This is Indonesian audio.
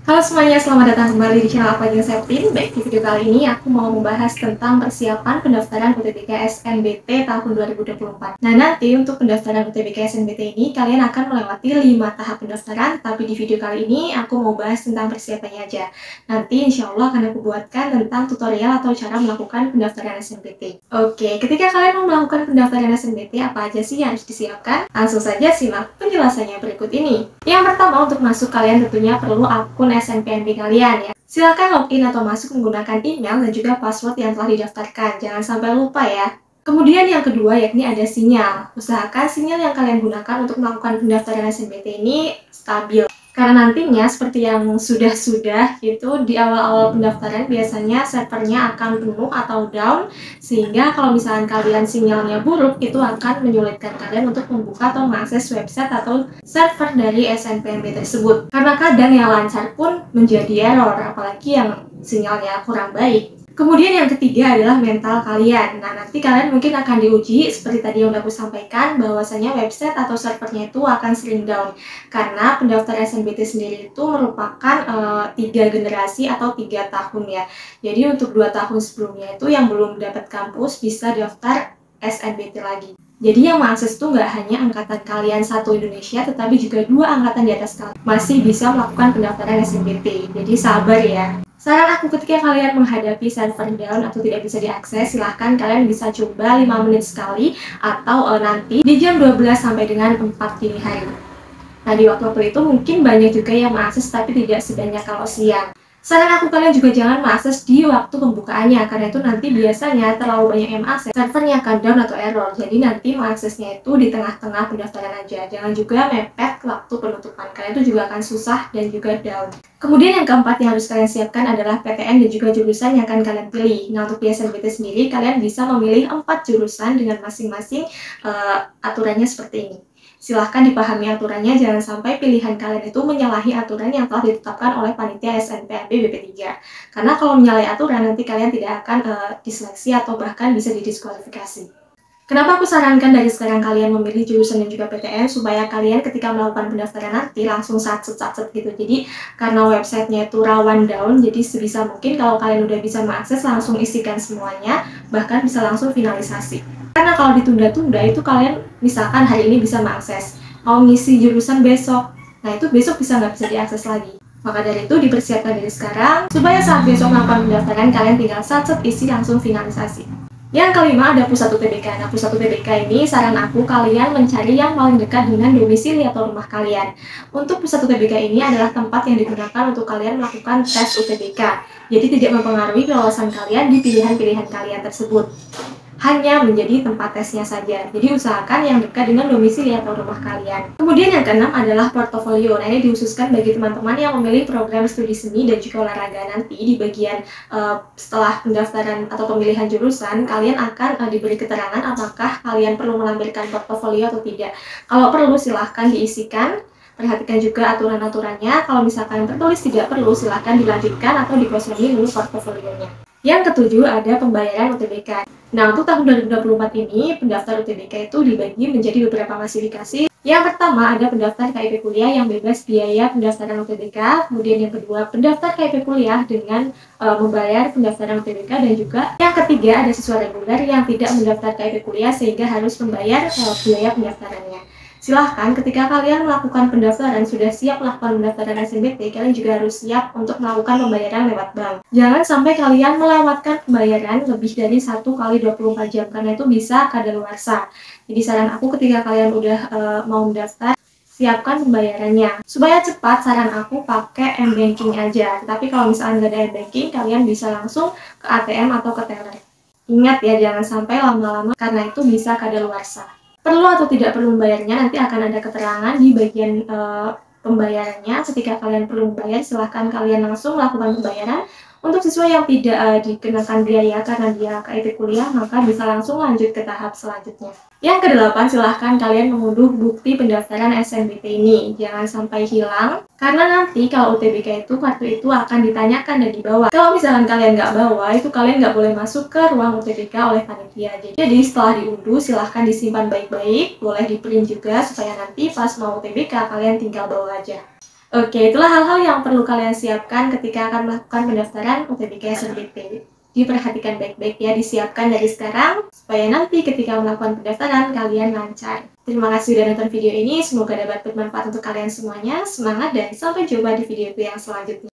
Halo semuanya, selamat datang kembali di channel Apa Aja Septin. Baik, di video kali ini aku mau membahas tentang persiapan pendaftaran UTBK SNBT tahun 2024. Nah, nanti untuk pendaftaran UTBK SNBT ini kalian akan melewati 5 tahap pendaftaran, tapi di video kali ini aku mau bahas tentang persiapannya aja. Nanti insya Allah akan aku buatkan tentang tutorial atau cara melakukan pendaftaran SNBT. Oke, ketika kalian mau melakukan pendaftaran SNBT, apa aja sih yang harus disiapkan? Langsung saja simak penjelasannya berikut ini. Yang pertama, untuk masuk kalian tentunya perlu akun SNPNB kalian ya. Silakan login atau masuk menggunakan email dan juga password yang telah didaftarkan. Jangan sampai lupa ya. Kemudian yang kedua yakni ada sinyal. Usahakan sinyal yang kalian gunakan untuk melakukan pendaftaran SNBT ini stabil. Karena nantinya seperti yang sudah gitu di awal-awal pendaftaran biasanya servernya akan penuh atau down, sehingga kalau misalkan kalian sinyalnya buruk itu akan menyulitkan kalian untuk membuka atau mengakses website atau server dari SNPNB tersebut. Karena kadang yang lancar pun menjadi error, apalagi yang sinyalnya kurang baik. Kemudian yang ketiga adalah mental kalian. Nah, nanti kalian mungkin akan diuji seperti tadi yang udah aku sampaikan, bahwasanya website atau servernya itu akan sering down. Karena pendaftar SNBT sendiri itu merupakan 3 generasi atau 3 tahun ya. Jadi untuk 2 tahun sebelumnya itu yang belum dapat kampus bisa daftar SNBT lagi. Jadi yang mengakses itu nggak hanya angkatan kalian satu Indonesia, tetapi juga 2 angkatan di atas kalian masih bisa melakukan pendaftaran SNBT. Jadi sabar ya. Saran aku ketika kalian menghadapi server down atau tidak bisa diakses, silahkan kalian bisa coba 5 menit sekali atau nanti di jam 12 sampai dengan 4 dini hari. Nah, di waktu-waktu itu mungkin banyak juga yang mengakses tapi tidak sebanyak kalau siang. Saran aku kalian juga jangan mengakses di waktu pembukaannya, karena itu nanti biasanya terlalu banyak yang mengakses, servernya akan down atau error. Jadi nanti mengaksesnya itu di tengah-tengah pendaftaran aja. Jangan juga mepet waktu penutupan, karena itu juga akan susah dan juga down. Kemudian yang keempat yang harus kalian siapkan adalah PTN dan juga jurusan yang akan kalian pilih. Nah, untuk di SNBT sendiri kalian bisa memilih 4 jurusan dengan masing-masing aturannya seperti ini. Silahkan dipahami aturannya, jangan sampai pilihan kalian itu menyalahi aturan yang telah ditetapkan oleh panitia SNPNB BP3. Karena kalau menyalahi aturan, nanti kalian tidak akan diseleksi atau bahkan bisa didiskualifikasi. Kenapa aku sarankan dari sekarang kalian memilih jurusan dan juga PTN, supaya kalian ketika melakukan pendaftaran nanti langsung satset gitu. Jadi karena websitenya itu rawan down, jadi sebisa mungkin kalau kalian udah bisa mengakses langsung isikan semuanya, bahkan bisa langsung finalisasi. Karena kalau ditunda-tunda itu kalian misalkan hari ini bisa mengakses, mau ngisi jurusan besok, nah itu besok nggak bisa diakses lagi. Maka dari itu dipersiapkan dari sekarang, supaya saat besok melakukan pendaftaran kalian tinggal satset isi langsung finalisasi. Yang kelima ada pusat UTBK. Nah, pusat UTBK ini saran aku kalian mencari yang paling dekat dengan domisili atau rumah kalian. Untuk pusat UTBK ini adalah tempat yang digunakan untuk kalian melakukan tes UTBK. Jadi tidak mempengaruhi kewawasan kalian di pilihan-pilihan kalian tersebut. Hanya menjadi tempat tesnya saja. Jadi usahakan yang dekat dengan domisili atau rumah kalian. Kemudian yang keenam adalah portofolio. Nah, ini dihususkan bagi teman-teman yang memilih program studi seni dan juga olahraga. Nanti di bagian setelah pendaftaran atau pemilihan jurusan, kalian akan diberi keterangan apakah kalian perlu melampirkan portofolio atau tidak. Kalau perlu silahkan diisikan. Perhatikan juga aturan-aturannya. Kalau misalkan tertulis tidak perlu, silahkan dilanjutkan atau dikosongi dulu portofolionya. Yang ketujuh ada pembayaran UTBK. Nah, untuk tahun 2024 ini, pendaftar UTBK itu dibagi menjadi beberapa klasifikasi. Yang pertama ada pendaftar KIP kuliah yang bebas biaya pendaftaran UTBK. Kemudian yang kedua, pendaftar KIP kuliah dengan membayar pendaftaran UTBK. Dan juga yang ketiga ada siswa reguler yang tidak mendaftar KIP kuliah sehingga harus membayar biaya pendaftarannya. Silahkan ketika kalian melakukan pendaftaran, sudah siap melakukan pendaftaran SNBT, kalian juga harus siap untuk melakukan pembayaran lewat bank. Jangan sampai kalian melewatkan pembayaran lebih dari 1 kali 24 jam, karena itu bisa kadaluarsa. Jadi saran aku ketika kalian udah mau mendaftar, siapkan pembayarannya. Supaya cepat, saran aku pakai M-Banking aja. Tapi kalau misalnya nggak ada M-Banking, kalian bisa langsung ke ATM atau ke teller. Ingat ya, jangan sampai lama-lama karena itu bisa kadaluarsa. Perlu atau tidak perlu membayarnya, nanti akan ada keterangan di bagian pembayarannya. Ketika kalian perlu membayar, silahkan kalian langsung melakukan pembayaran. Untuk siswa yang tidak dikenakan biaya karena dia KIP kuliah, maka bisa langsung lanjut ke tahap selanjutnya. Yang kedelapan, silahkan kalian mengunduh bukti pendaftaran SNBT ini. Jangan sampai hilang, karena nanti kalau UTBK itu, kartu itu akan ditanyakan dan dibawa. Kalau misalkan kalian nggak bawa, itu kalian nggak boleh masuk ke ruang UTBK oleh panitia. Jadi setelah diunduh, silahkan disimpan baik-baik, boleh di print juga, supaya nanti pas mau UTBK kalian tinggal bawa aja. Oke, itulah hal-hal yang perlu kalian siapkan ketika akan melakukan pendaftaran UTBK SNBT. Diperhatikan baik-baik ya, disiapkan dari sekarang, supaya nanti ketika melakukan pendaftaran kalian lancar. Terima kasih sudah nonton video ini, semoga dapat bermanfaat untuk kalian semuanya. Semangat dan sampai jumpa di video yang selanjutnya.